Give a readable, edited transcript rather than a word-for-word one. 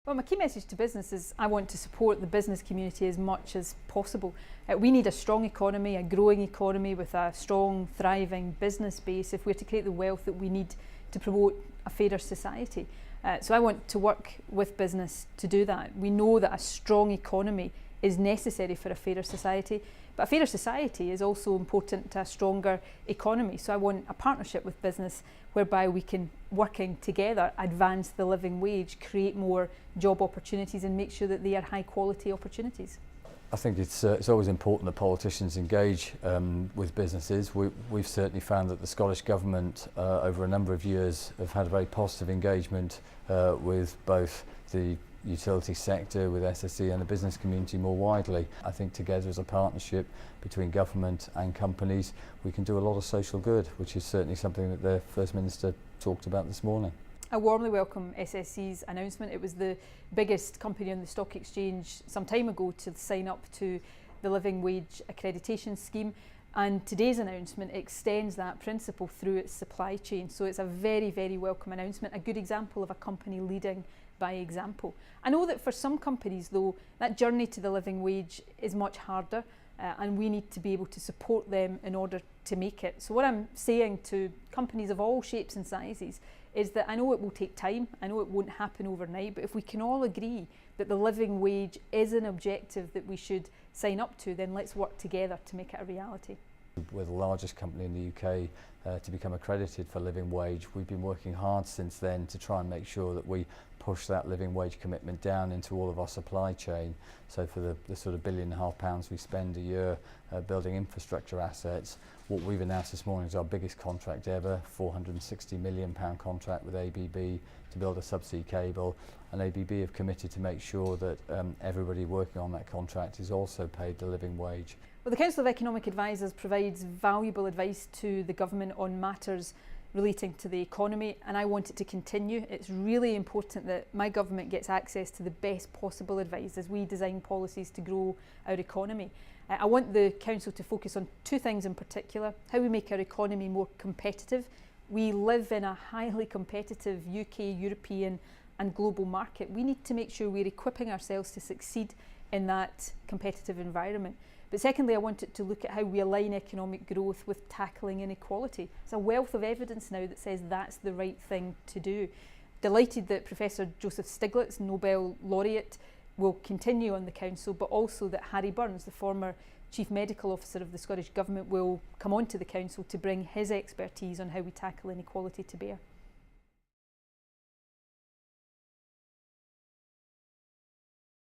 Well, my key message to business is I want to support the business community as much as possible. We need a strong economy, a growing economy with a strong, thriving business base if we're to create the wealth that we need to promote a fairer society. So I want to work with business to do that. We know that a strong economy is necessary for a fairer society, but a fairer society is also important to a stronger economy. So I want a partnership with business whereby we can, working together, advance the living wage, create more job opportunities and make sure that they are high quality opportunities. I think it's always important that politicians engage with businesses. We've certainly found that the Scottish Government over a number of years have had a very positive engagement with both the utility sector, with SSE and the business community more widely. I think together as a partnership between government and companies we can do a lot of social good, which is certainly something that the First Minister talked about this morning. I warmly welcome SSE's announcement. It was the biggest company on the stock exchange some time ago to sign up to the Living Wage Accreditation Scheme, and today's announcement extends that principle through its supply chain. So it's a very, very welcome announcement, a good example of a company leading by example. I know that for some companies though, that journey to the living wage is much harder and we need to be able to support them in order to make it. So what I'm saying to companies of all shapes and sizes is that I know it will take time, I know it won't happen overnight, but if we can all agree that the living wage is an objective that we should sign up to, then let's work together to make it a reality. We're the largest company in the UK to become accredited for living wage. We've been working hard since then to try and make sure that we push that living wage commitment down into all of our supply chain. So for the sort of £1.5 billion we spend a year building infrastructure assets, what we've announced this morning is our biggest contract ever, £460 million contract with ABB to build a subsea cable, and ABB have committed to make sure that everybody working on that contract is also paid the living wage. Well, the Council of Economic Advisers provides valuable advice to the government on matters relating to the economy, and I want it to continue. It's really important that my government gets access to the best possible advice as we design policies to grow our economy. I want the Council to focus on two things in particular: how we make our economy more competitive. We live in a highly competitive UK, European and global market. We need to make sure we're equipping ourselves to succeed in that competitive environment. But secondly, I want it to look at how we align economic growth with tackling inequality. There's a wealth of evidence now that says that's the right thing to do. Delighted that Professor Joseph Stiglitz, Nobel laureate, will continue on the Council, but also that Harry Burns, the former Chief Medical Officer of the Scottish Government, will come onto the Council to bring his expertise on how we tackle inequality to bear.